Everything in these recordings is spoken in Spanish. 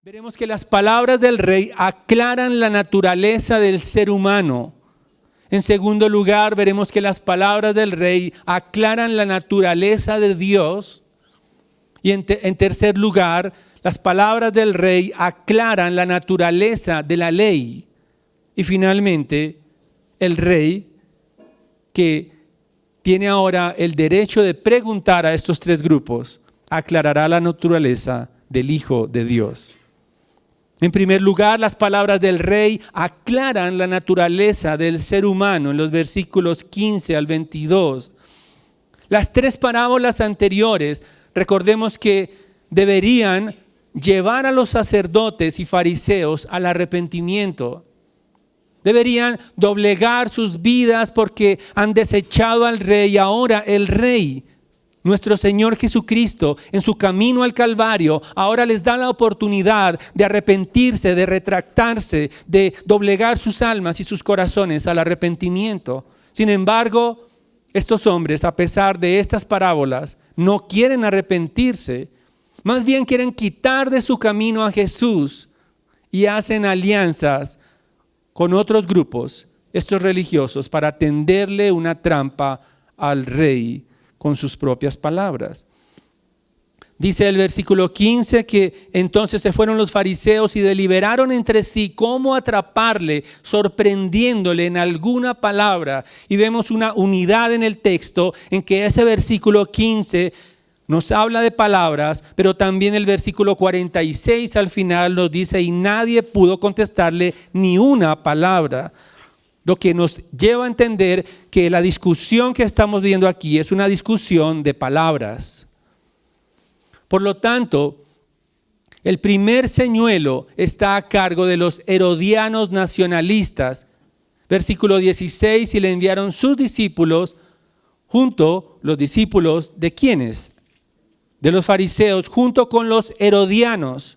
veremos que las palabras del rey aclaran la naturaleza del ser humano. En segundo lugar, veremos que las palabras del rey aclaran la naturaleza de Dios. Y en tercer lugar, las palabras del rey aclaran la naturaleza de la ley. Y finalmente, el rey, que tiene ahora el derecho de preguntar a estos tres grupos, aclarará la naturaleza del Hijo de Dios. En primer lugar, las palabras del rey aclaran la naturaleza del ser humano en los versículos 15 al 22. Las tres parábolas anteriores, recordemos que deberían llevar a los sacerdotes y fariseos al arrepentimiento. Deberían doblegar sus vidas porque han desechado al rey, y ahora el rey, nuestro Señor Jesucristo, en su camino al Calvario, ahora les da la oportunidad de arrepentirse, de retractarse, de doblegar sus almas y sus corazones al arrepentimiento. Sin embargo, estos hombres, a pesar de estas parábolas, no quieren arrepentirse, más bien quieren quitar de su camino a Jesús y hacen alianzas con otros grupos, estos religiosos, para tenderle una trampa al rey con sus propias palabras. Dice el versículo 15 que entonces se fueron los fariseos y deliberaron entre sí cómo atraparle, sorprendiéndole en alguna palabra. Y vemos una unidad en el texto en que ese versículo 15 nos habla de palabras, pero también el versículo 46 al final nos dice: y nadie pudo contestarle ni una palabra. Lo que nos lleva a entender que la discusión que estamos viendo aquí es una discusión de palabras. Por lo tanto, el primer señuelo está a cargo de los herodianos nacionalistas. Versículo 16, y le enviaron sus discípulos junto, los discípulos de ¿quiénes? De los fariseos, junto con los herodianos.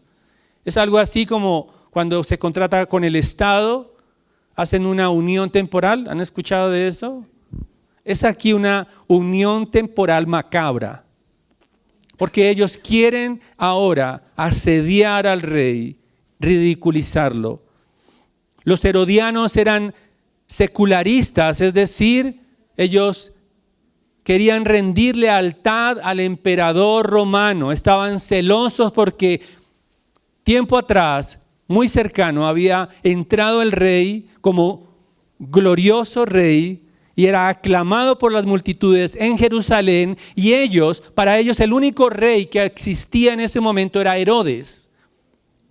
Es algo así como cuando se contrata con el Estado, hacen una unión temporal. ¿Han escuchado de eso? Es aquí una unión temporal macabra, porque ellos quieren ahora asediar al rey, ridiculizarlo. Los herodianos eran secularistas, es decir, ellos querían rendir lealtad al emperador romano. Estaban celosos porque tiempo atrás, muy cercano, había entrado el rey como glorioso rey y era aclamado por las multitudes en Jerusalén, y para ellos el único rey que existía en ese momento era Herodes.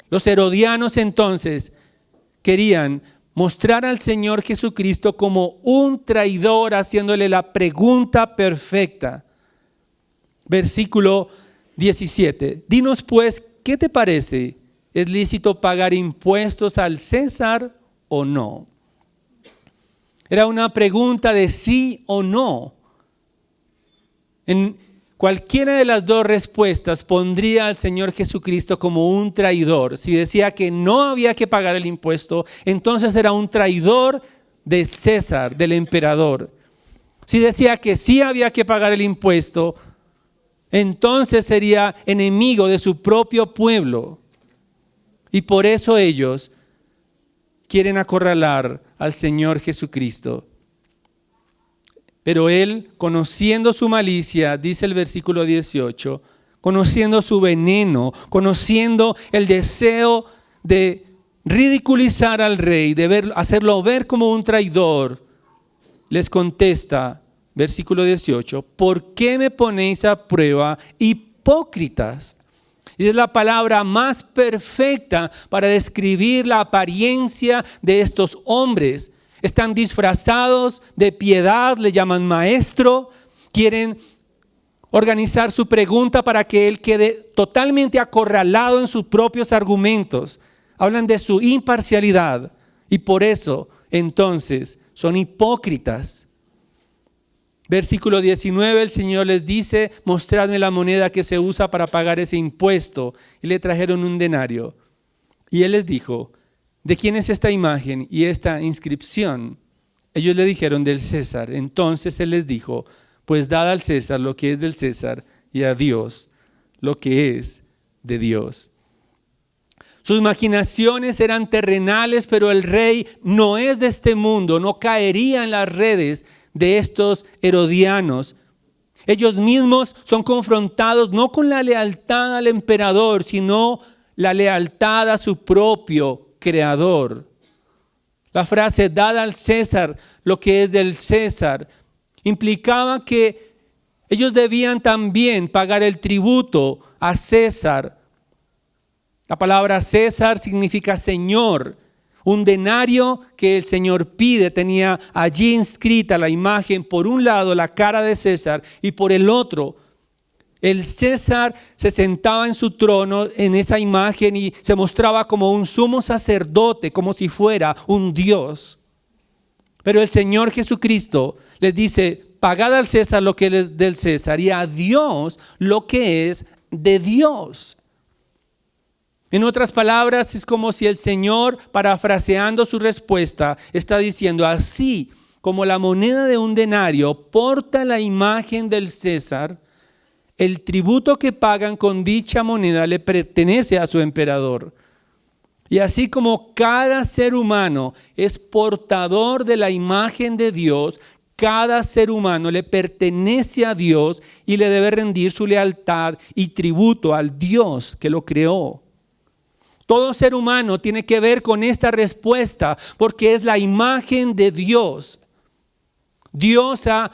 Los herodianos entonces querían mostrar al Señor Jesucristo como un traidor, haciéndole la pregunta perfecta. Versículo 17. Dinos pues, ¿qué te parece? ¿Es lícito pagar impuestos al César o no? Era una pregunta de sí o no. En cualquiera de las dos respuestas pondría al Señor Jesucristo como un traidor. Si decía que no había que pagar el impuesto, entonces era un traidor de César, del emperador. Si decía que sí había que pagar el impuesto, entonces sería enemigo de su propio pueblo. Y por eso ellos quieren acorralar al Señor Jesucristo. Pero él, conociendo su malicia, dice el versículo 18, conociendo su veneno, conociendo el deseo de ridiculizar al rey, de hacerlo ver como un traidor, les contesta, versículo 18, ¿por qué me ponéis a prueba, hipócritas? Y es la palabra más perfecta para describir la apariencia de estos hombres. Están disfrazados de piedad, le llaman maestro, quieren organizar su pregunta para que él quede totalmente acorralado en sus propios argumentos. Hablan de su imparcialidad y por eso entonces son hipócritas. Versículo 19, el Señor les dice: mostradme la moneda que se usa para pagar ese impuesto. Y le trajeron un denario. Y él les dijo: ¿de quién es esta imagen y esta inscripción? Ellos le dijeron: del César. Entonces él les dijo: pues dad al César lo que es del César y a Dios lo que es de Dios. Sus maquinaciones eran terrenales, pero el rey no es de este mundo, no caería en las redes de estos herodianos. Ellos mismos son confrontados no con la lealtad al emperador, sino la lealtad a su propio creador. La frase "dad al César lo que es del César" implicaba que ellos debían también pagar el tributo a César. La palabra César significa Señor. Un denario que el Señor pide tenía allí inscrita la imagen, por un lado la cara de César y por el otro el César se sentaba en su trono en esa imagen y se mostraba como un sumo sacerdote, como si fuera un Dios. Pero el Señor Jesucristo les dice: pagad al César lo que es del César y a Dios lo que es de Dios. En otras palabras, es como si el Señor, parafraseando su respuesta, está diciendo: así como la moneda de un denario porta la imagen del César, el tributo que pagan con dicha moneda le pertenece a su emperador. Y así como cada ser humano es portador de la imagen de Dios, cada ser humano le pertenece a Dios y le debe rendir su lealtad y tributo al Dios que lo creó. Todo ser humano tiene que ver con esta respuesta porque es la imagen de Dios. Dios ha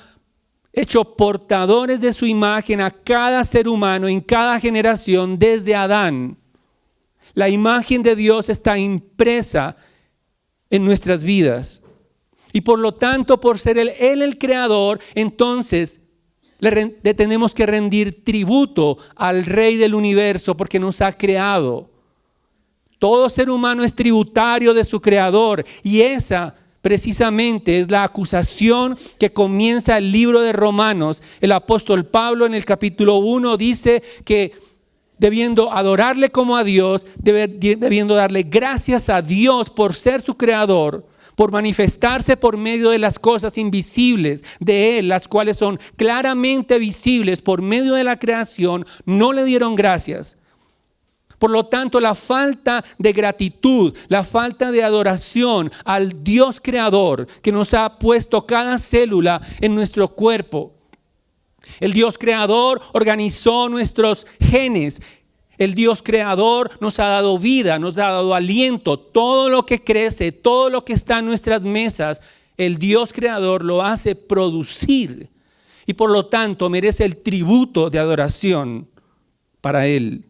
hecho portadores de su imagen a cada ser humano en cada generación desde Adán. La imagen de Dios está impresa en nuestras vidas. Y por lo tanto, por ser Él el creador, entonces le tenemos que rendir tributo al Rey del universo porque nos ha creado. Todo ser humano es tributario de su creador y esa precisamente es la acusación que comienza el libro de Romanos. El apóstol Pablo en el capítulo 1 dice que debiendo adorarle como a Dios, debiendo darle gracias a Dios por ser su creador, por manifestarse por medio de las cosas invisibles de Él, las cuales son claramente visibles por medio de la creación, no le dieron gracias. Por lo tanto, la falta de gratitud, la falta de adoración al Dios creador que nos ha puesto cada célula en nuestro cuerpo. El Dios creador organizó nuestros genes. El Dios creador nos ha dado vida, nos ha dado aliento. Todo lo que crece, todo lo que está en nuestras mesas, el Dios creador lo hace producir. Y por lo tanto merece el tributo de adoración para Él.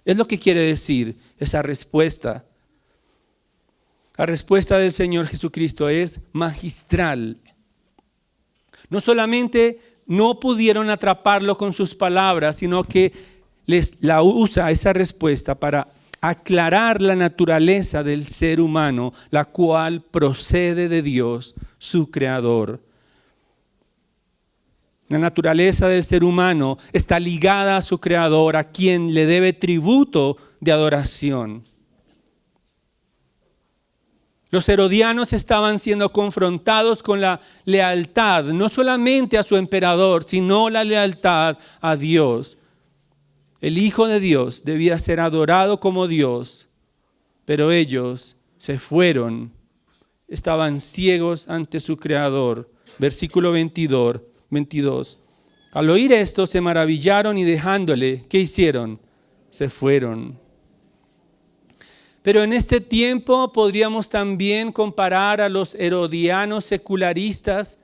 Es lo que quiere decir esa respuesta. La respuesta del Señor Jesucristo es magistral. No solamente no pudieron atraparlo con sus palabras, sino que la usa esa respuesta para aclarar la naturaleza del ser humano, la cual procede de Dios, su creador. La naturaleza del ser humano está ligada a su creador, a quien le debe tributo de adoración. Los herodianos estaban siendo confrontados con la lealtad, no solamente a su emperador, sino la lealtad a Dios. El Hijo de Dios debía ser adorado como Dios, pero ellos se fueron, estaban ciegos ante su creador. Versículo 22. Al oír esto se maravillaron y dejándole, ¿qué hicieron? Se fueron. Pero en este tiempo podríamos también comparar a los herodianos secularistas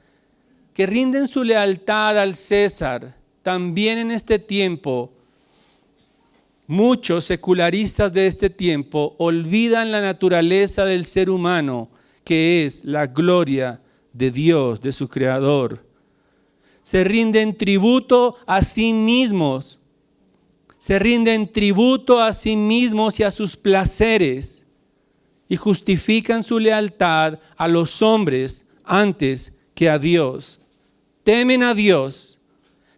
que rinden su lealtad al César. También en este tiempo, muchos secularistas de este tiempo olvidan la naturaleza del ser humano, que es la gloria de Dios, de su creador. Se rinden tributo a sí mismos. Se rinden tributo a sí mismos y a sus placeres. Y justifican su lealtad a los hombres antes que a Dios. Temen a Dios.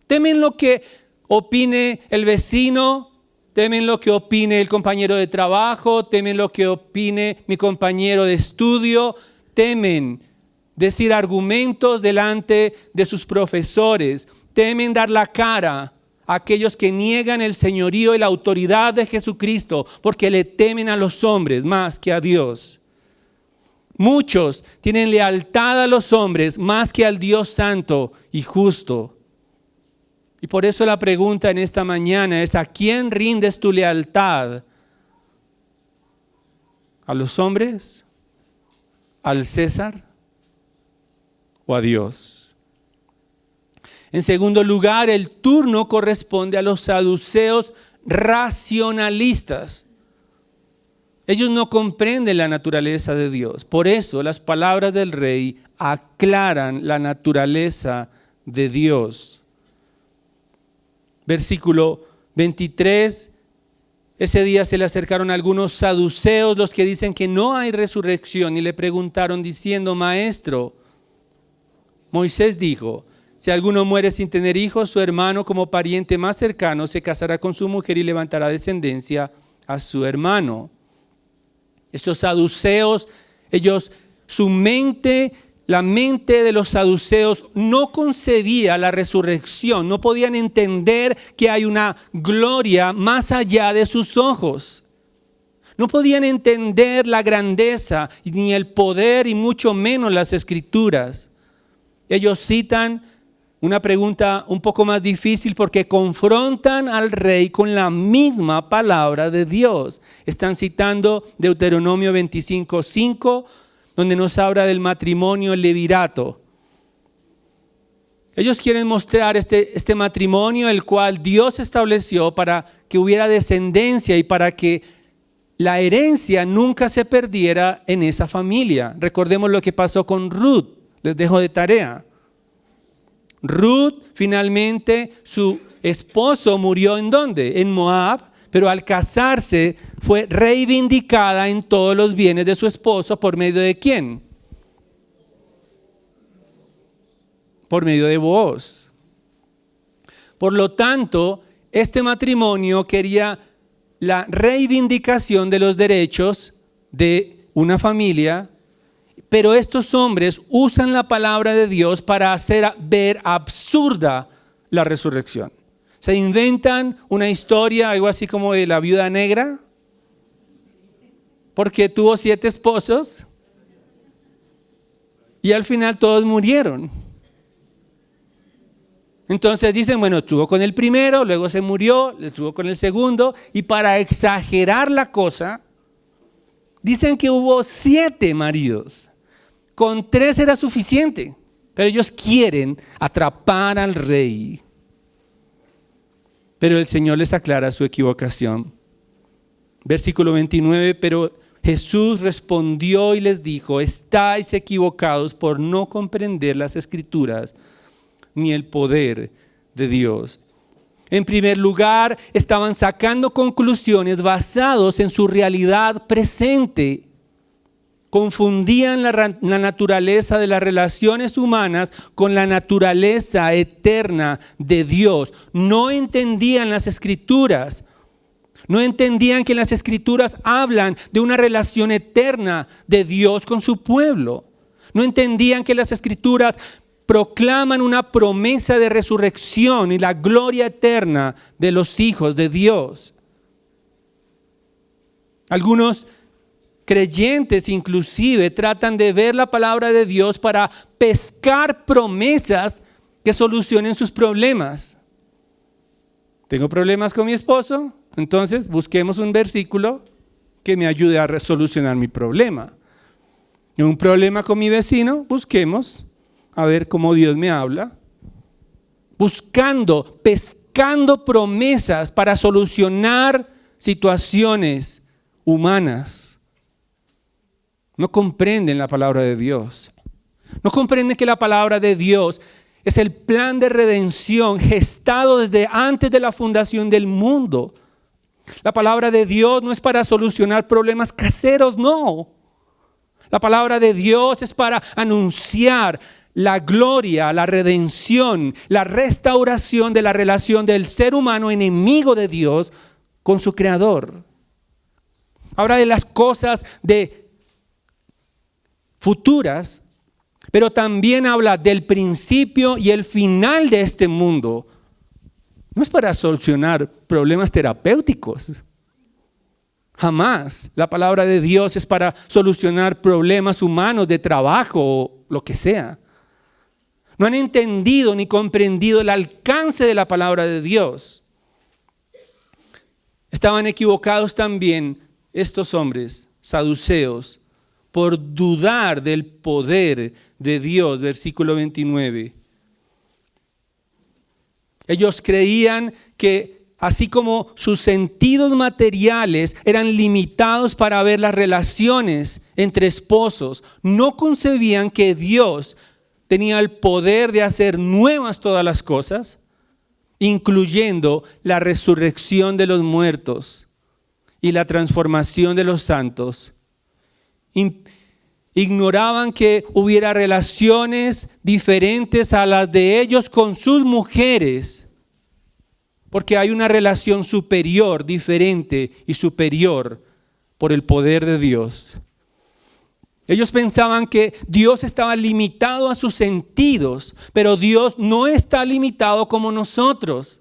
Temen lo que opine el vecino. Temen lo que opine el compañero de trabajo. Temen lo que opine mi compañero de estudio. Temen decir argumentos delante de sus profesores, temen dar la cara aquellos que niegan el señorío y la autoridad de Jesucristo porque le temen a los hombres más que a Dios. Muchos tienen lealtad a los hombres más que al Dios santo y justo. Y por eso la pregunta en esta mañana es: ¿a quién rindes tu lealtad? ¿A los hombres? ¿Al César? ¿O a Dios? En segundo lugar, el turno corresponde a los saduceos racionalistas. Ellos no comprenden la naturaleza de Dios. Por eso las palabras del rey aclaran la naturaleza de Dios. Versículo 23. Ese día se le acercaron algunos saduceos, los que dicen que no hay resurrección, y le preguntaron diciendo: Maestro, Moisés dijo: si alguno muere sin tener hijos, su hermano como pariente más cercano se casará con su mujer y levantará descendencia a su hermano. Estos saduceos, la mente de los saduceos no concebía la resurrección, no podían entender que hay una gloria más allá de sus ojos. No podían entender la grandeza, ni el poder, y mucho menos las escrituras. Ellos citan una pregunta un poco más difícil porque confrontan al rey con la misma palabra de Dios. Están citando Deuteronomio 25:5, donde nos habla del matrimonio levirato. Ellos quieren mostrar este matrimonio, el cual Dios estableció para que hubiera descendencia y para que la herencia nunca se perdiera en esa familia. Recordemos lo que pasó con Ruth, les dejo de tarea. Ruth, finalmente, su esposo murió ¿en dónde? En Moab, pero al casarse fue reivindicada en todos los bienes de su esposo. ¿Por medio de quién? Por medio de Booz. Por lo tanto, este matrimonio quería la reivindicación de los derechos de una familia, pero estos hombres usan la palabra de Dios para hacer ver absurda la resurrección. Se inventan una historia, algo así como de la viuda negra, porque tuvo 7 esposos y al final todos murieron. Entonces dicen, bueno, estuvo con el primero, luego se murió, estuvo con el segundo, y para exagerar la cosa, dicen que hubo 7 maridos. Con 3 era suficiente, pero ellos quieren atrapar al rey. Pero el Señor les aclara su equivocación. Versículo 29, pero Jesús respondió y les dijo: estáis equivocados por no comprender las Escrituras ni el poder de Dios. En primer lugar, estaban sacando conclusiones basadas en su realidad presente. Confundían la naturaleza de las relaciones humanas con la naturaleza eterna de Dios. No entendían las Escrituras. No entendían que las Escrituras hablan de una relación eterna de Dios con su pueblo. No entendían que las Escrituras proclaman una promesa de resurrección y la gloria eterna de los hijos de Dios. Algunos creyentes inclusive tratan de ver la palabra de Dios para pescar promesas que solucionen sus problemas. ¿Tengo problemas con mi esposo? Entonces busquemos un versículo que me ayude a solucionar mi problema. ¿Un problema con mi vecino? Busquemos a ver cómo Dios me habla. Pescando promesas para solucionar situaciones humanas. No comprenden la palabra de Dios. No comprenden que la palabra de Dios es el plan de redención gestado desde antes de la fundación del mundo. La palabra de Dios no es para solucionar problemas caseros, no. La palabra de Dios es para anunciar la gloria, la redención, la restauración de la relación del ser humano enemigo de Dios con su Creador. Habla de las cosas futuras, pero también habla del principio y el final de este mundo. No es para solucionar problemas terapéuticos. Jamás. La palabra de Dios es para solucionar problemas humanos de trabajo o lo que sea. No han entendido ni comprendido el alcance de la palabra de Dios. Estaban equivocados también estos hombres, saduceos, por dudar del poder de Dios, versículo 29. Ellos creían que así como sus sentidos materiales eran limitados para ver las relaciones entre esposos, no concebían que Dios tenía el poder de hacer nuevas todas las cosas, incluyendo la resurrección de los muertos y la transformación de los santos. Ignoraban que hubiera relaciones diferentes a las de ellos con sus mujeres, porque hay una relación superior, diferente y superior por el poder de Dios. Ellos pensaban que Dios estaba limitado a sus sentidos, pero Dios no está limitado como nosotros.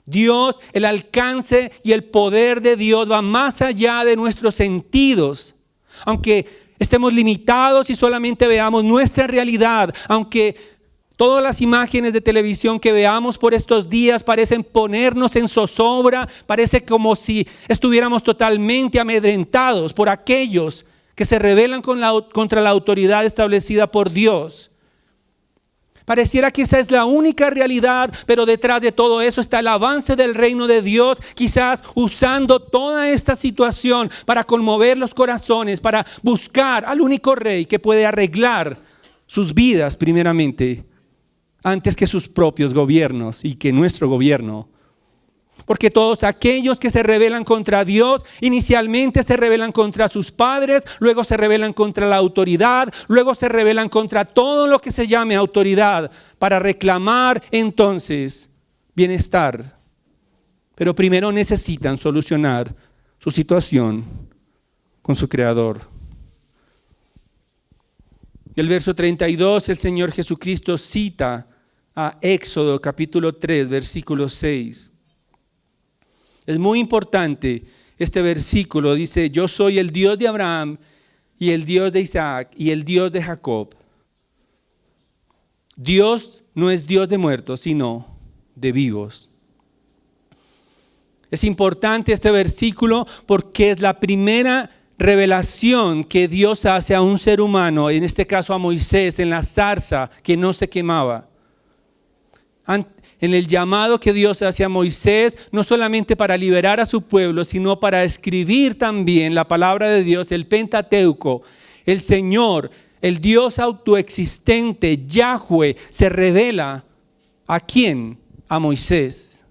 Dios, el alcance y el poder de Dios va más allá de nuestros sentidos. Aunque estemos limitados y solamente veamos nuestra realidad, aunque todas las imágenes de televisión que veamos por estos días parecen ponernos en zozobra, parece como si estuviéramos totalmente amedrentados por aquellos que se rebelan contra la autoridad establecida por Dios. Pareciera que esa es la única realidad, pero detrás de todo eso está el avance del reino de Dios, quizás usando toda esta situación para conmover los corazones, para buscar al único rey que puede arreglar sus vidas primeramente, antes que sus propios gobiernos y que nuestro gobierno. Porque todos aquellos que se rebelan contra Dios, inicialmente se rebelan contra sus padres, luego se rebelan contra la autoridad, luego se rebelan contra todo lo que se llame autoridad, para reclamar entonces bienestar. Pero primero necesitan solucionar su situación con su Creador. El verso 32, el Señor Jesucristo cita a Éxodo capítulo 3, versículo 6. Es muy importante este versículo, dice: yo soy el Dios de Abraham y el Dios de Isaac y el Dios de Jacob. Dios no es Dios de muertos, sino de vivos. Es importante este versículo porque es la primera revelación que Dios hace a un ser humano, en este caso a Moisés, en la zarza que no se quemaba. En el llamado que Dios hace a Moisés, no solamente para liberar a su pueblo, sino para escribir también la palabra de Dios, el Pentateuco. El Señor, el Dios autoexistente, Yahweh, se revela ¿a quién? A Moisés.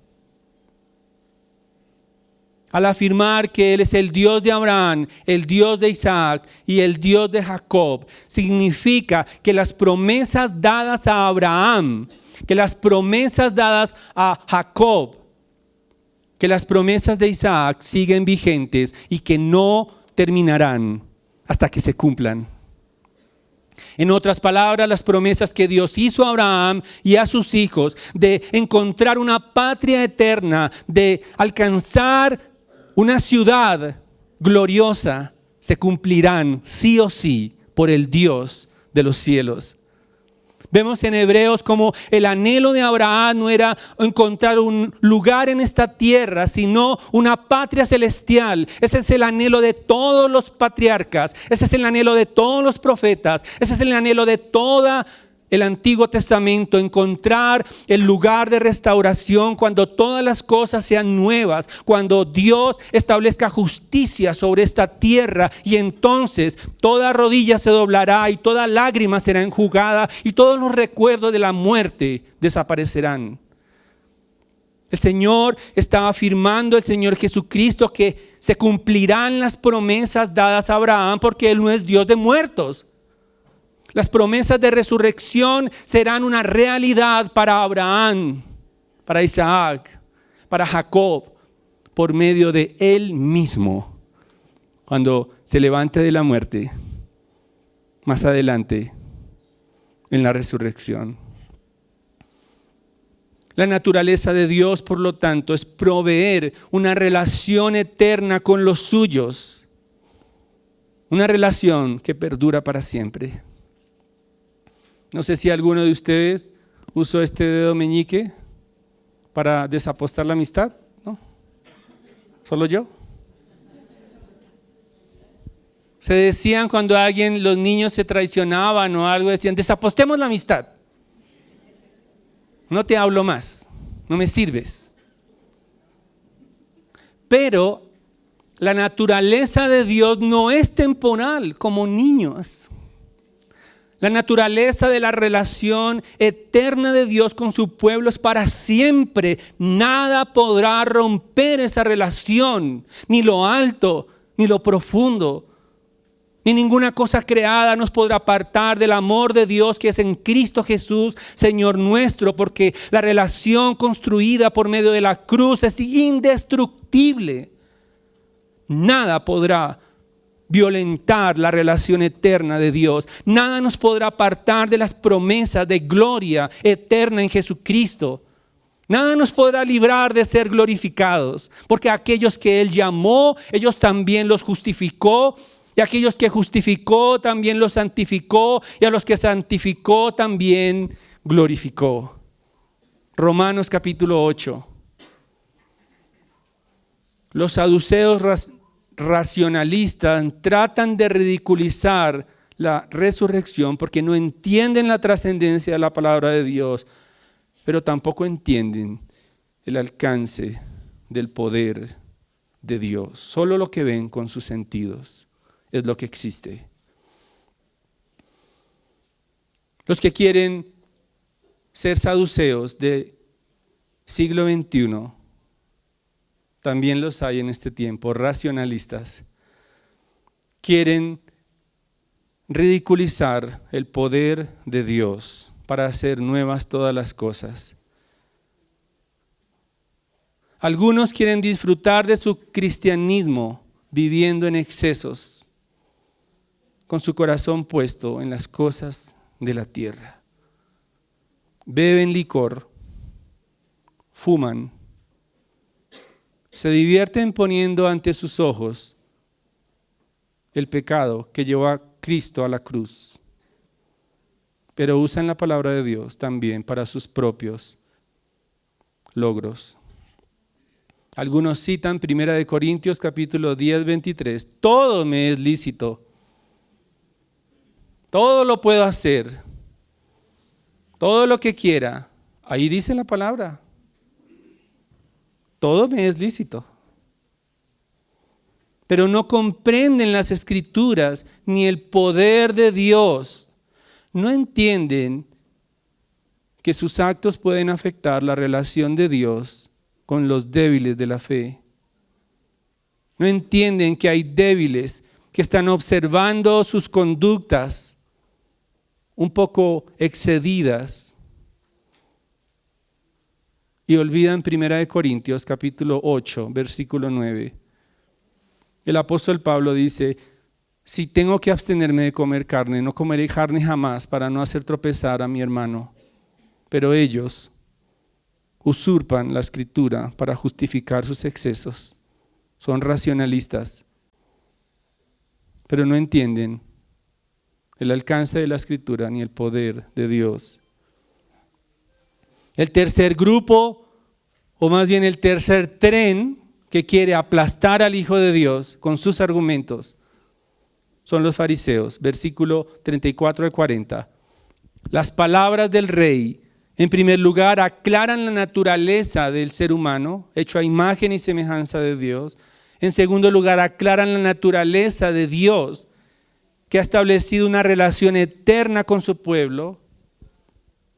Al afirmar que Él es el Dios de Abraham, el Dios de Isaac y el Dios de Jacob, significa que las promesas dadas a Abraham, que las promesas dadas a Jacob, que las promesas de Isaac siguen vigentes y que no terminarán hasta que se cumplan. En otras palabras, las promesas que Dios hizo a Abraham y a sus hijos de encontrar una patria eterna, de alcanzar una ciudad gloriosa, se cumplirán sí o sí por el Dios de los cielos. Vemos en Hebreos como el anhelo de Abraham no era encontrar un lugar en esta tierra, sino una patria celestial. Ese es el anhelo de todos los patriarcas, ese es el anhelo de todos los profetas, ese es el anhelo de toda el Antiguo Testamento, encontrar el lugar de restauración cuando todas las cosas sean nuevas, cuando Dios establezca justicia sobre esta tierra, y entonces toda rodilla se doblará y toda lágrima será enjugada y todos los recuerdos de la muerte desaparecerán. El Señor está afirmando, el Señor Jesucristo, que se cumplirán las promesas dadas a Abraham, porque Él no es Dios de muertos. Las promesas de resurrección serán una realidad para Abraham, para Isaac, para Jacob, por medio de Él mismo, cuando se levante de la muerte, más adelante, en la resurrección. La naturaleza de Dios, por lo tanto, es proveer una relación eterna con los suyos. Una relación que perdura para siempre. No sé si alguno de ustedes usó este dedo meñique para desapostar la amistad, ¿no? ¿Solo yo? Se decían cuando los niños se traicionaban o algo, decían, desapostemos la amistad. No te hablo más, no me sirves. Pero la naturaleza de Dios no es temporal como niños. La naturaleza de la relación eterna de Dios con su pueblo es para siempre. Nada podrá romper esa relación, ni lo alto, ni lo profundo. Ni ninguna cosa creada nos podrá apartar del amor de Dios que es en Cristo Jesús, Señor nuestro, porque la relación construida por medio de la cruz es indestructible. Nada podrá violentar la relación eterna de Dios. Nada nos podrá apartar de las promesas de gloria eterna en Jesucristo. Nada nos podrá librar de ser glorificados, porque aquellos que Él llamó, ellos también los justificó. Y aquellos que justificó también los santificó, y a los que santificó también glorificó. Romanos capítulo 8. Los saduceos racionalistas tratan de ridiculizar la resurrección porque no entienden la trascendencia de la palabra de Dios, pero tampoco entienden el alcance del poder de Dios. Solo lo que ven con sus sentidos es lo que existe. Los que quieren ser saduceos del siglo XXI, también los hay en este tiempo, racionalistas, quieren ridiculizar el poder de Dios para hacer nuevas todas las cosas. Algunos quieren disfrutar de su cristianismo viviendo en excesos, con su corazón puesto en las cosas de la tierra. Beben licor, fuman, se divierten poniendo ante sus ojos el pecado que llevó a Cristo a la cruz, pero usan la palabra de Dios también para sus propios logros. Algunos citan 1 Corintios capítulo 10, 23, todo me es lícito. Todo lo puedo hacer, todo lo que quiera. Ahí dice la palabra. Todo me es lícito. Pero no comprenden las Escrituras ni el poder de Dios. No entienden que sus actos pueden afectar la relación de Dios con los débiles de la fe. No entienden que hay débiles que están observando sus conductas un poco excedidas y olvidan 1 Corintios capítulo 8, versículo 9. El apóstol Pablo dice, si tengo que abstenerme de comer carne, no comeré carne jamás para no hacer tropezar a mi hermano. Pero ellos usurpan la escritura para justificar sus excesos. Son racionalistas, pero no entienden el alcance de la escritura ni el poder de Dios. El tercer grupo, o más bien el tercer tren que quiere aplastar al Hijo de Dios con sus argumentos, son los fariseos. Versículo 34 al 40. Las palabras del rey, en primer lugar, aclaran la naturaleza del ser humano, hecho a imagen y semejanza de Dios. En segundo lugar, aclaran la naturaleza de Dios, que ha establecido una relación eterna con su pueblo.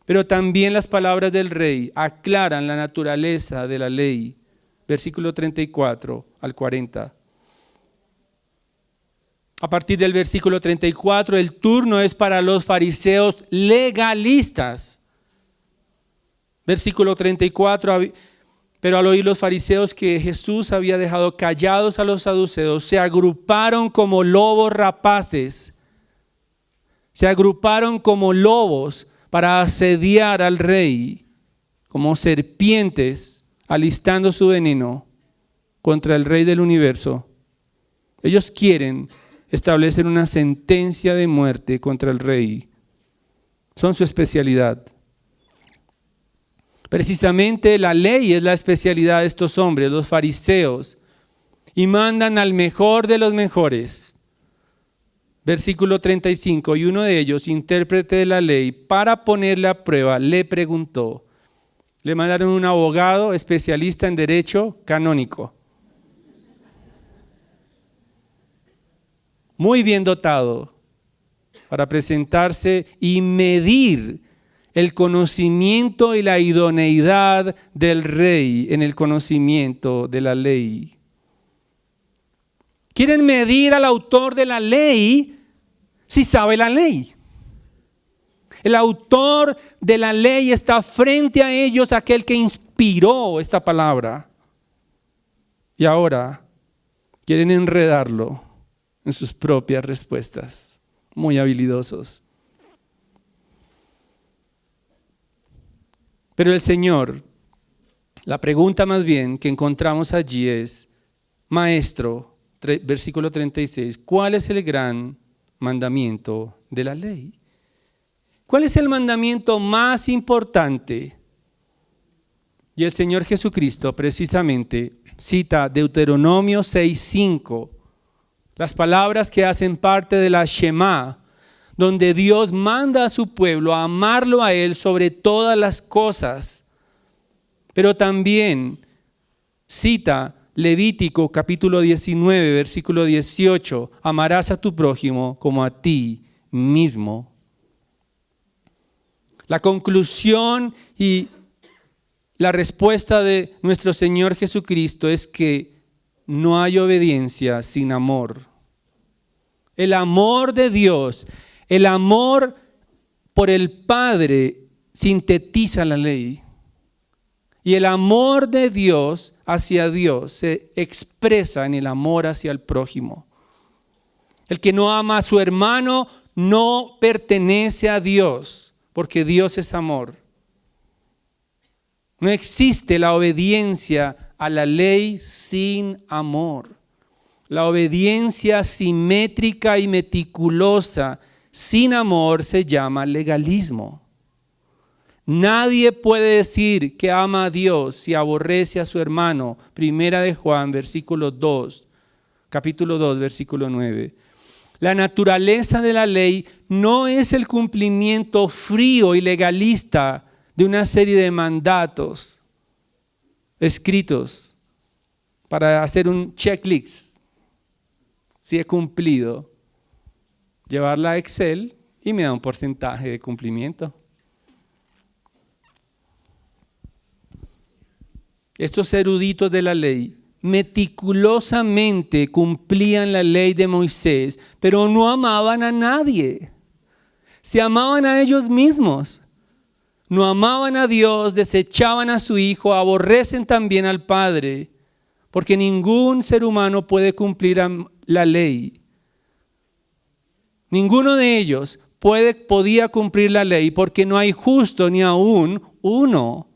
Pero también las palabras del rey aclaran la naturaleza de la ley. Versículo 34 al 40. A partir del versículo 34, el turno es para los fariseos legalistas. Versículo 34, pero al oír los fariseos que Jesús había dejado callados a los saduceos, se agruparon como lobos rapaces. Se agruparon como lobos para asediar al rey como serpientes alistando su veneno contra el Rey del universo. Ellos quieren establecer una sentencia de muerte contra el Rey. Son su especialidad. Precisamente la ley es la especialidad de estos hombres, los fariseos, y mandan al mejor de los mejores. Versículo 35, y uno de ellos, intérprete de la ley, para ponerle a prueba, le preguntó. Le mandaron un abogado especialista en derecho canónico. Muy bien dotado para presentarse y medir el conocimiento y la idoneidad del rey en el conocimiento de la ley. Quieren medir al autor de la ley si sabe la ley. El autor de la ley está frente a ellos, aquel que inspiró esta palabra. Y ahora quieren enredarlo en sus propias respuestas. Muy habilidosos. Pero el Señor, la pregunta más bien que encontramos allí es, Maestro, versículo 36, ¿cuál es el gran mandamiento de la ley? ¿Cuál es el mandamiento más importante? Y el Señor Jesucristo precisamente cita Deuteronomio 6:5, las palabras que hacen parte de la Shema, donde Dios manda a su pueblo a amarlo a Él sobre todas las cosas. Pero también cita Levítico capítulo 19, versículo 18, amarás a tu prójimo como a ti mismo. La conclusión y la respuesta de nuestro Señor Jesucristo es que no hay obediencia sin amor. El amor de Dios, el amor por el Padre sintetiza la ley. Y el amor de Dios hacia Dios se expresa en el amor hacia el prójimo. El que no ama a su hermano no pertenece a Dios, porque Dios es amor. No existe la obediencia a la ley sin amor. La obediencia simétrica y meticulosa sin amor se llama legalismo. Nadie puede decir que ama a Dios si aborrece a su hermano. Primera de Juan, versículo 2, capítulo 2, versículo 9. La naturaleza de la ley no es el cumplimiento frío y legalista de una serie de mandatos escritos para hacer un checklist. Si he cumplido, llevarla a Excel y me da un porcentaje de cumplimiento. Estos eruditos de la ley meticulosamente cumplían la ley de Moisés, pero no amaban a nadie. Se amaban a ellos mismos. No amaban a Dios, desechaban a su Hijo, aborrecen también al Padre, porque ningún ser humano puede cumplir la ley. Ninguno de ellos podía cumplir la ley, porque no hay justo ni aún uno.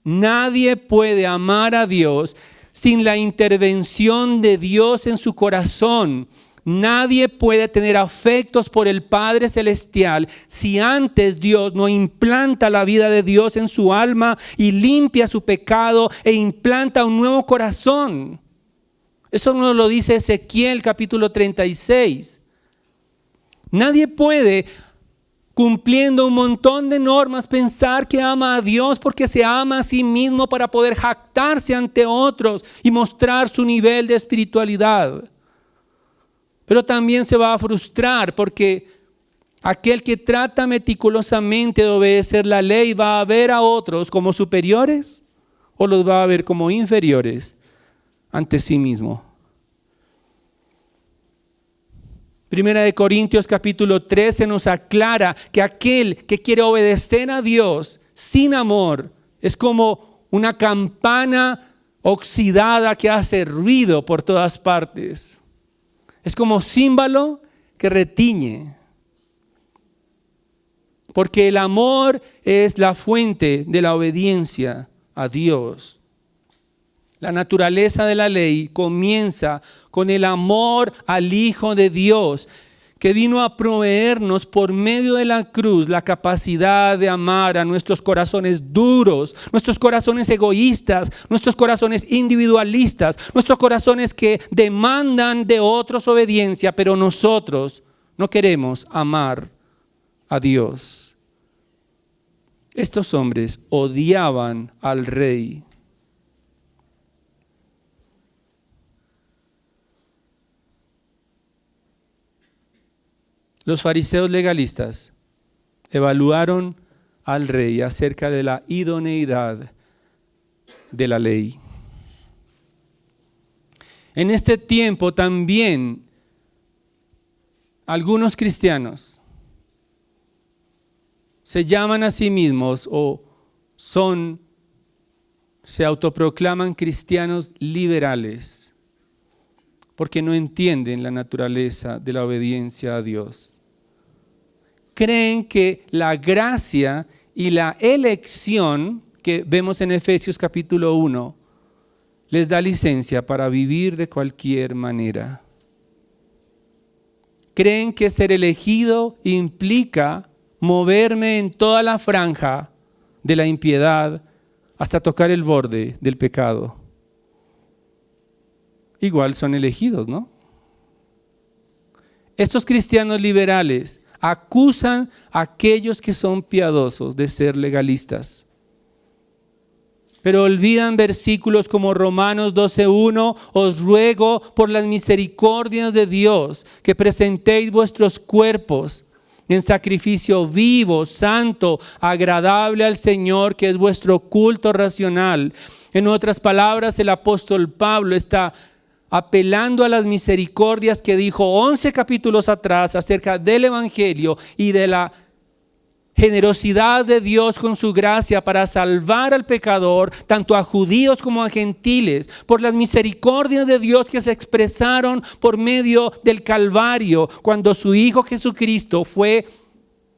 Nadie puede amar a Dios sin la intervención de Dios en su corazón. Nadie puede tener afectos por el Padre Celestial si antes Dios no implanta la vida de Dios en su alma y limpia su pecado e implanta un nuevo corazón. Eso nos lo dice Ezequiel capítulo 36. Nadie puede, cumpliendo un montón de normas, pensar que ama a Dios porque se ama a sí mismo para poder jactarse ante otros y mostrar su nivel de espiritualidad. Pero también se va a frustrar porque aquel que trata meticulosamente de obedecer la ley va a ver a otros como superiores o los va a ver como inferiores ante sí mismo. Primera de Corintios capítulo 13 nos aclara que aquel que quiere obedecer a Dios sin amor es como una campana oxidada que hace ruido por todas partes. Es como címbalo que retiñe. Porque el amor es la fuente de la obediencia a Dios. La naturaleza de la ley comienza con el amor al Hijo de Dios, que vino a proveernos por medio de la cruz la capacidad de amar a nuestros corazones duros, nuestros corazones egoístas, nuestros corazones individualistas, nuestros corazones que demandan de otros obediencia, pero nosotros no queremos amar a Dios. Estos hombres odiaban al rey. Los fariseos legalistas evaluaron al rey acerca de la idoneidad de la ley. En este tiempo también algunos cristianos se llaman a sí mismos o se autoproclaman cristianos liberales porque no entienden la naturaleza de la obediencia a Dios. Creen que la gracia y la elección que vemos en Efesios capítulo 1 les da licencia para vivir de cualquier manera. Creen que ser elegido implica moverme en toda la franja de la impiedad hasta tocar el borde del pecado. Igual son elegidos, ¿no? Estos cristianos liberales acusan a aquellos que son piadosos de ser legalistas. Pero olvidan versículos como Romanos 12:1, os ruego por las misericordias de Dios que presentéis vuestros cuerpos en sacrificio vivo, santo, agradable al Señor, que es vuestro culto racional. En otras palabras, el apóstol Pablo está apelando a las misericordias que dijo 11 capítulos atrás acerca del Evangelio y de la generosidad de Dios con su gracia para salvar al pecador, tanto a judíos como a gentiles, por las misericordias de Dios que se expresaron por medio del Calvario, cuando su Hijo Jesucristo fue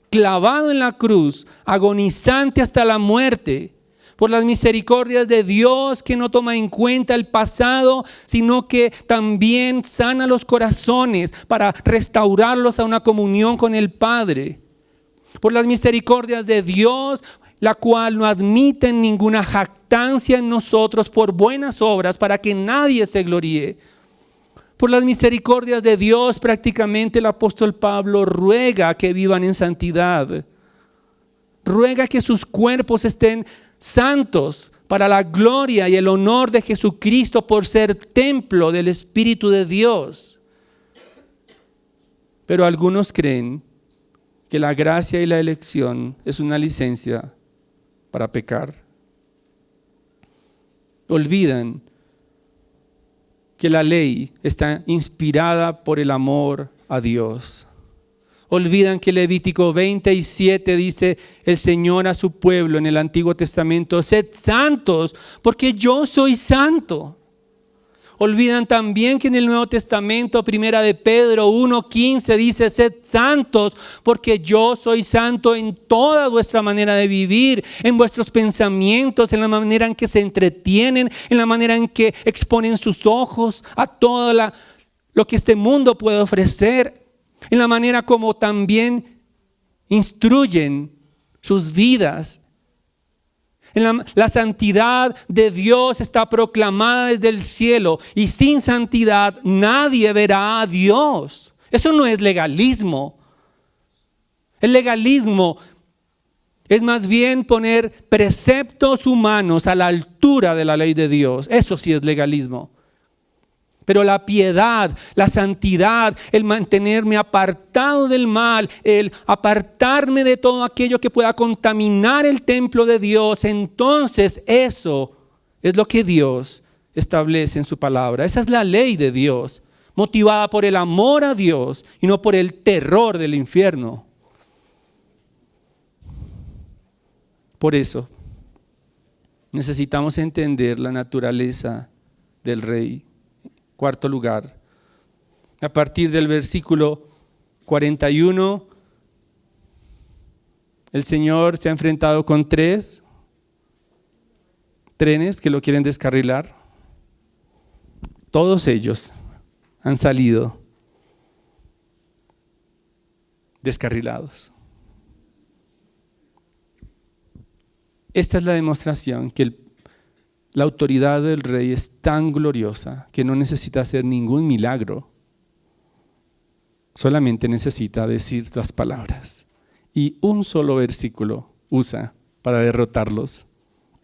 clavado en la cruz, agonizante hasta la muerte. Por las misericordias de Dios que no toma en cuenta el pasado, sino que también sana los corazones para restaurarlos a una comunión con el Padre. Por las misericordias de Dios, la cual no admite ninguna jactancia en nosotros por buenas obras para que nadie se gloríe. Por las misericordias de Dios, prácticamente el apóstol Pablo ruega que vivan en santidad. Ruega que sus cuerpos estén santos para la gloria y el honor de Jesucristo por ser templo del Espíritu de Dios. Pero algunos creen que la gracia y la elección es una licencia para pecar. Olvidan que la ley está inspirada por el amor a Dios. Olvidan que Levítico 27 dice el Señor a su pueblo en el Antiguo Testamento: sed santos porque yo soy santo. Olvidan también que en el Nuevo Testamento, primera de Pedro 1:15 dice: sed santos porque yo soy santo en toda vuestra manera de vivir, en vuestros pensamientos, en la manera en que se entretienen, en la manera en que exponen sus ojos a todo lo que este mundo puede ofrecer, en la manera como también instruyen sus vidas. La santidad de Dios está proclamada desde el cielo y sin santidad nadie verá a Dios. Eso no es legalismo. El legalismo es más bien poner preceptos humanos a la altura de la ley de Dios. Eso sí es legalismo. Pero la piedad, la santidad, el mantenerme apartado del mal, el apartarme de todo aquello que pueda contaminar el templo de Dios, entonces eso es lo que Dios establece en su palabra. Esa es la ley de Dios, motivada por el amor a Dios y no por el terror del infierno. Por eso necesitamos entender la naturaleza del rey. Cuarto lugar, a partir del versículo 41 El Señor se ha enfrentado con 3 trenes que lo quieren descarrilar. Todos ellos han salido descarrilados. Esta es la demostración que la autoridad del rey es tan gloriosa que no necesita hacer ningún milagro. Solamente necesita decir las palabras. Y un solo versículo usa para derrotarlos.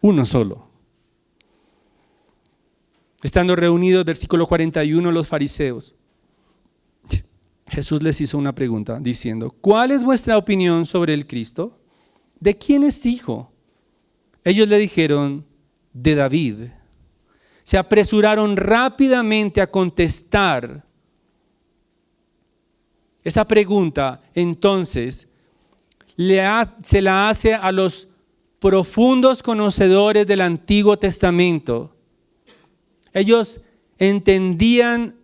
Uno solo. Estando reunidos, versículo 41, los fariseos, Jesús les hizo una pregunta diciendo: ¿cuál es vuestra opinión sobre el Cristo? ¿De quién es hijo? Ellos le dijeron: de David. Se apresuraron rápidamente a contestar esa pregunta. Entonces se la hace a los profundos conocedores del Antiguo Testamento. Ellos entendían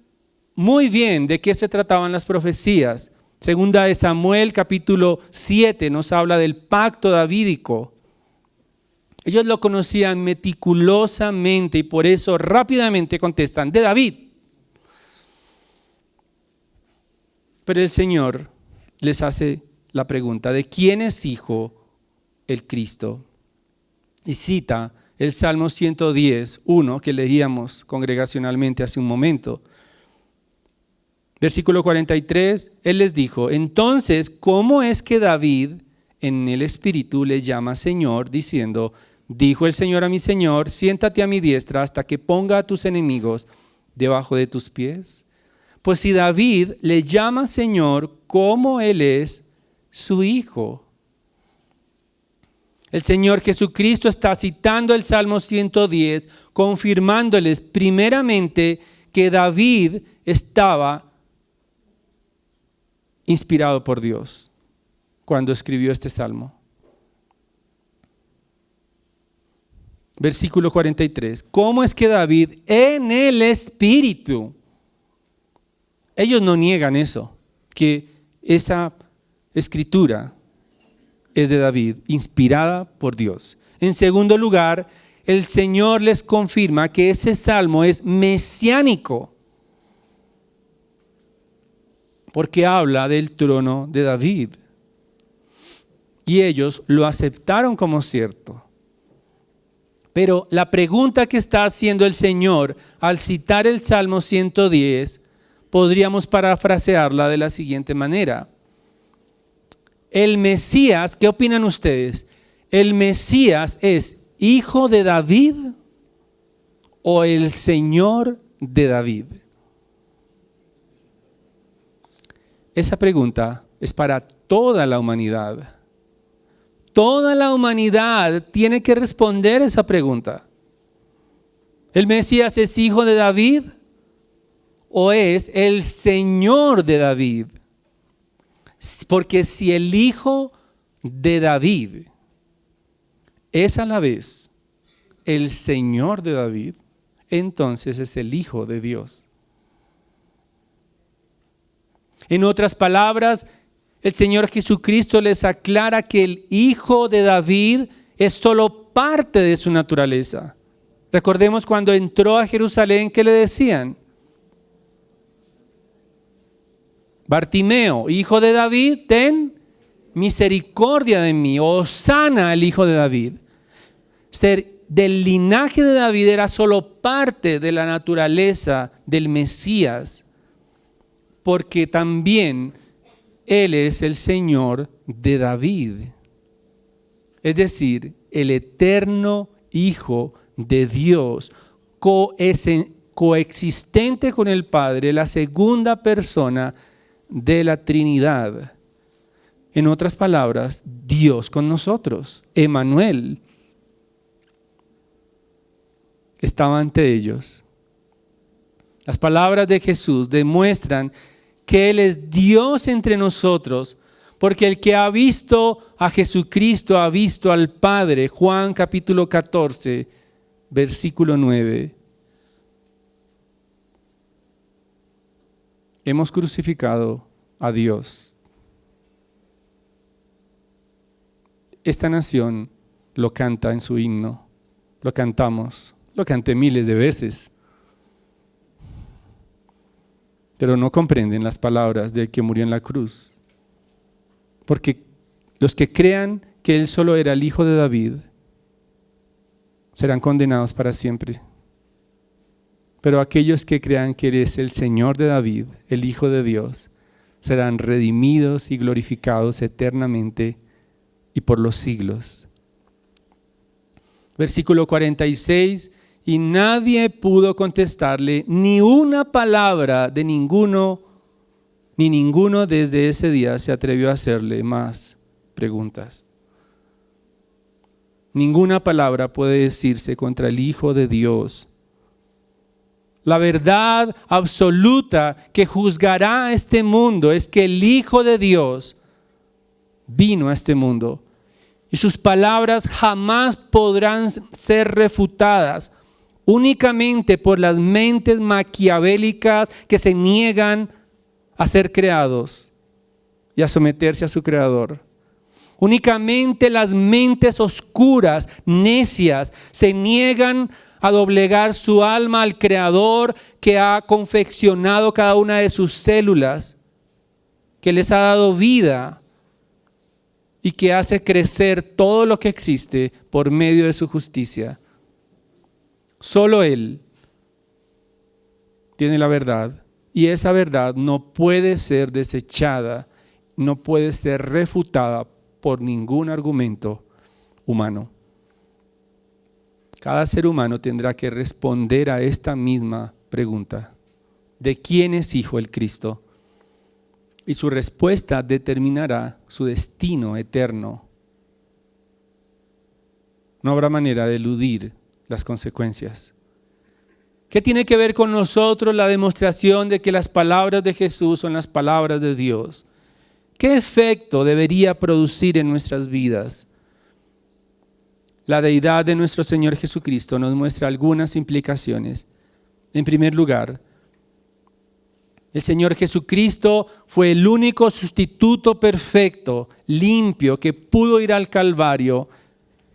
muy bien de qué se trataban las profecías. Segunda de Samuel, capítulo 7, nos habla del pacto davídico. Ellos lo conocían meticulosamente y por eso rápidamente contestan: de David. Pero el Señor les hace la pregunta: ¿de quién es hijo el Cristo? Y cita el Salmo 110:1 que leíamos congregacionalmente hace un momento. Versículo 43, Él les dijo: entonces, ¿cómo es que David en el Espíritu le llama Señor, diciendo: dijo el Señor a mi Señor, siéntate a mi diestra hasta que ponga a tus enemigos debajo de tus pies? Pues si David le llama Señor, ¿cómo Él es su hijo? El Señor Jesucristo está citando el Salmo 110, confirmándoles primeramente que David estaba inspirado por Dios cuando escribió este salmo. Versículo 43. ¿Cómo es que David en el Espíritu? Ellos no niegan eso, que esa escritura es de David, inspirada por Dios. En segundo lugar, el Señor les confirma que ese salmo es mesiánico, porque habla del trono de David. Y ellos lo aceptaron como cierto. Pero la pregunta que está haciendo el Señor al citar el Salmo 110, podríamos parafrasearla de la siguiente manera: el Mesías, ¿qué opinan ustedes? ¿El Mesías es hijo de David o el Señor de David? Esa pregunta es para toda la humanidad. Toda la humanidad tiene que responder esa pregunta. ¿El Mesías es hijo de David o es el Señor de David? Porque si el hijo de David es a la vez el Señor de David, entonces es el Hijo de Dios. En otras palabras, el Señor Jesucristo les aclara que el Hijo de David es solo parte de su naturaleza. Recordemos cuando entró a Jerusalén, ¿qué le decían? Bartimeo, hijo de David, ten misericordia de mí. Hosana, el hijo de David. Ser del linaje de David era solo parte de la naturaleza del Mesías, porque también Él es el Señor de David, es decir, el eterno Hijo de Dios, coexistente con el Padre, la segunda persona de la Trinidad. En otras palabras, Dios con nosotros, Emmanuel, estaba ante ellos. Las palabras de Jesús demuestran que Él es Dios entre nosotros, porque el que ha visto a Jesucristo ha visto al Padre. Juan capítulo 14, versículo 9. Hemos crucificado a Dios. esta nación lo canta en su himno, lo cantamos, lo canté miles de veces, pero no comprenden las palabras del que murió en la cruz, porque los que crean que Él solo era el hijo de David serán condenados para siempre. Pero aquellos que crean que Él es el Señor de David, el Hijo de Dios, serán redimidos y glorificados eternamente y por los siglos. Versículo 46, y nadie pudo contestarle ni una palabra de ninguno, ni ninguno desde ese día se atrevió a hacerle más preguntas. Ninguna palabra puede decirse contra el Hijo de Dios. La verdad absoluta que juzgará a este mundo es que el Hijo de Dios vino a este mundo y sus palabras jamás podrán ser refutadas únicamente por las mentes maquiavélicas que se niegan a ser creados y a someterse a su creador. Únicamente las mentes oscuras, necias, se niegan a doblegar su alma al Creador que ha confeccionado cada una de sus células, que les ha dado vida y que hace crecer todo lo que existe por medio de su justicia. Solo Él tiene la verdad y esa verdad no puede ser desechada, no puede ser refutada por ningún argumento humano. Cada ser humano tendrá que responder a esta misma pregunta: ¿de quién es hijo el Cristo? Y su respuesta determinará su destino eterno. No habrá manera de eludir las consecuencias. ¿Qué tiene que ver con nosotros la demostración de que las palabras de Jesús son las palabras de Dios? ¿Qué efecto debería producir en nuestras vidas? La deidad de nuestro Señor Jesucristo nos muestra algunas implicaciones. En primer lugar, el Señor Jesucristo fue el único sustituto perfecto, limpio, que pudo ir al Calvario.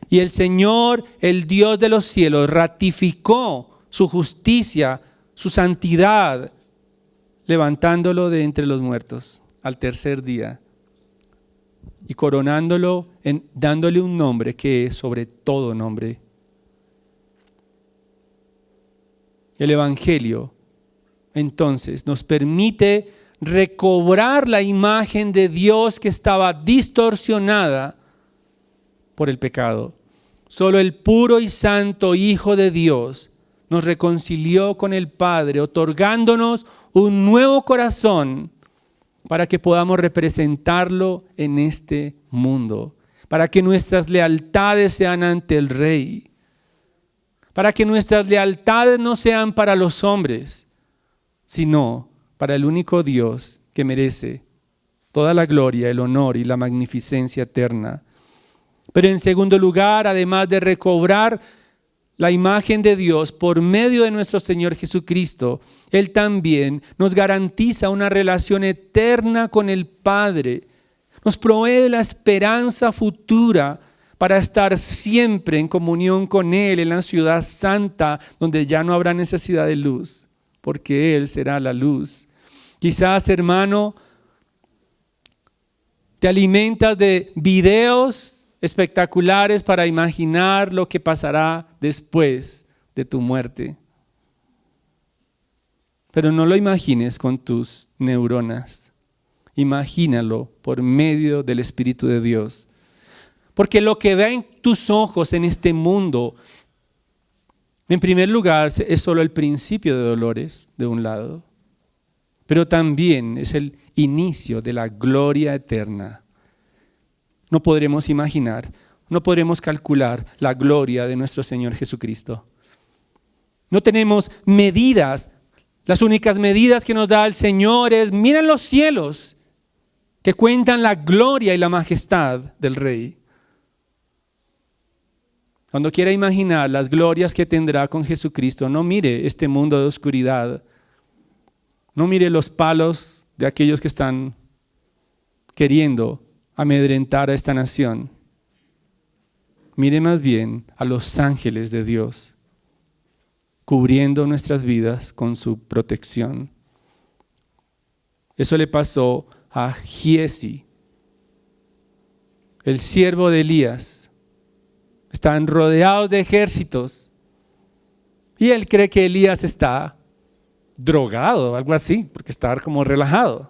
Y el Señor, el Dios de los cielos, ratificó su justicia, su santidad, levantándolo de entre los muertos al tercer día y coronándolo, dándole un nombre que es sobre todo nombre. El Evangelio entonces nos permite recobrar la imagen de Dios que estaba distorsionada por el pecado. Solo el puro y santo Hijo de Dios nos reconcilió con el Padre, otorgándonos un nuevo corazón para que podamos representarlo en este mundo, para que nuestras lealtades sean ante el Rey, para que nuestras lealtades no sean para los hombres, sino para el único Dios que merece toda la gloria, el honor y la magnificencia eterna. Pero en segundo lugar, además de recobrar la imagen de Dios por medio de nuestro Señor Jesucristo, Él también nos garantiza una relación eterna con el Padre. Nos provee la esperanza futura para estar siempre en comunión con Él en la ciudad santa, donde ya no habrá necesidad de luz, porque Él será la luz. Quizás, hermano, te alimentas de videos espectaculares para imaginar lo que pasará después de tu muerte. Pero no lo imagines con tus neuronas. Imagínalo por medio del Espíritu de Dios. Porque lo que ven tus ojos en este mundo, en primer lugar, es solo el principio de dolores de un lado, pero también es el inicio de la gloria eterna. No podremos imaginar, no podremos calcular la gloria de nuestro Señor Jesucristo. No tenemos medidas. Las únicas medidas que nos da el Señor es: miren los cielos, que cuentan la gloria y la majestad del Rey. Cuando quiera imaginar las glorias que tendrá con Jesucristo, no mire este mundo de oscuridad. No mire los palos de aquellos que están queriendo amedrentar a esta nación. mire más bien a los ángeles de Dios, cubriendo nuestras vidas con su protección. Eso le pasó a Giezi, el siervo de Elías. Estaban rodeados de ejércitos y él cree que Elías está drogado, algo así, porque está como relajado.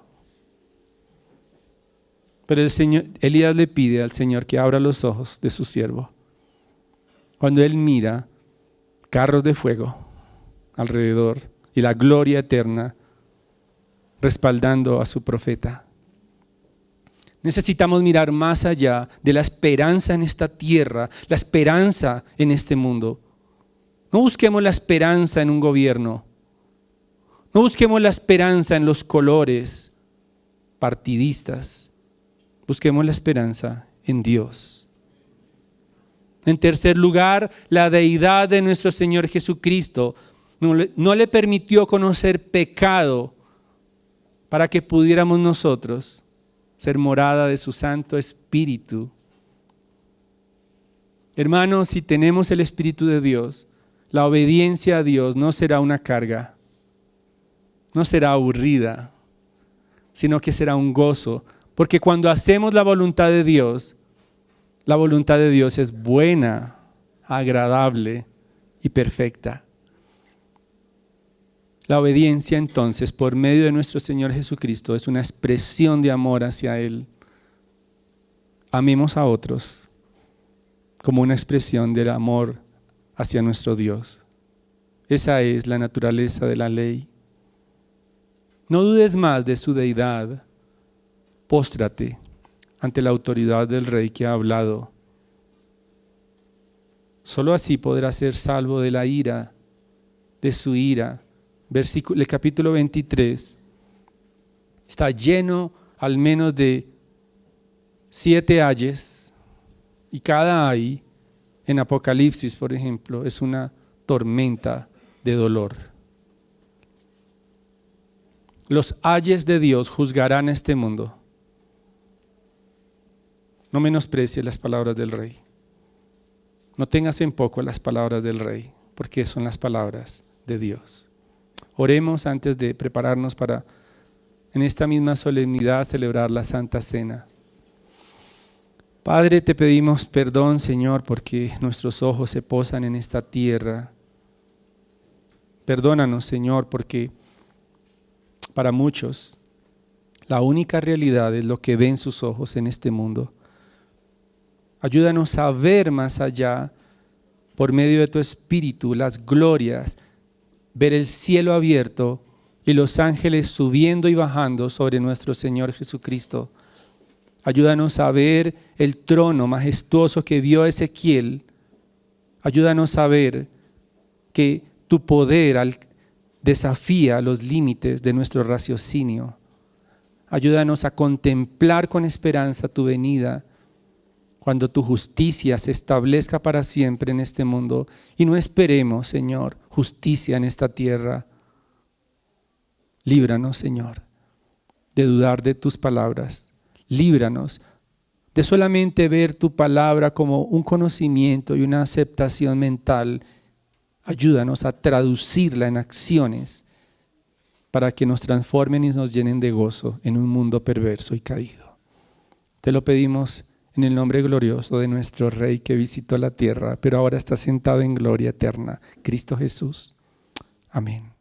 Pero Elías le pide al Señor que abra los ojos de su siervo. Cuando él mira carros de fuego alrededor y la gloria eterna respaldando a su profeta. Necesitamos mirar más allá de la esperanza en esta tierra, la esperanza en este mundo. No busquemos la esperanza en un gobierno. No busquemos la esperanza en los colores partidistas. Busquemos la esperanza en Dios. En tercer lugar, la deidad de nuestro Señor Jesucristo no le permitió conocer pecado para que pudiéramos nosotros ser morada de su Santo Espíritu. Hermanos, si tenemos el Espíritu de Dios, la obediencia a Dios no será una carga, no será aburrida, sino que será un gozo. Porque cuando hacemos la voluntad de Dios es buena, agradable y perfecta. La obediencia entonces por medio de nuestro Señor Jesucristo es una expresión de amor hacia Él. Amemos a otros como una expresión del amor hacia nuestro Dios. Esa es la naturaleza de la ley. No dudes más de su deidad. Póstrate ante la autoridad del Rey que ha hablado. Solo así podrás ser salvo de la ira, de su ira. El capítulo 23 está lleno al menos de 7 ayes, y cada ay en Apocalipsis, por ejemplo, es una tormenta de dolor. Los ayes de Dios juzgarán a este mundo. No menosprecies las palabras del Rey. No tengas en poco las palabras del Rey, porque son las palabras de Dios. Oremos antes de prepararnos para, en esta misma solemnidad, celebrar la Santa Cena. Padre, te pedimos perdón, Señor, porque nuestros ojos se posan en esta tierra. Perdónanos, Señor, porque para muchos la única realidad es lo que ven sus ojos en este mundo. Ayúdanos a ver más allá, por medio de tu Espíritu, las glorias, ver el cielo abierto y los ángeles subiendo y bajando sobre nuestro Señor Jesucristo. Ayúdanos a ver el trono majestuoso que vio Ezequiel. Ayúdanos a ver que tu poder desafía los límites de nuestro raciocinio. Ayúdanos a contemplar con esperanza tu venida, cuando tu justicia se establezca para siempre en este mundo, y no esperemos, Señor, justicia en esta tierra. Líbranos, Señor, de dudar de tus palabras. Líbranos de solamente ver tu palabra como un conocimiento y una aceptación mental. Ayúdanos a traducirla en acciones para que nos transformen y nos llenen de gozo en un mundo perverso y caído. Te lo pedimos en el nombre glorioso de nuestro Rey que visitó la tierra, pero ahora está sentado en gloria eterna, Cristo Jesús. Amén.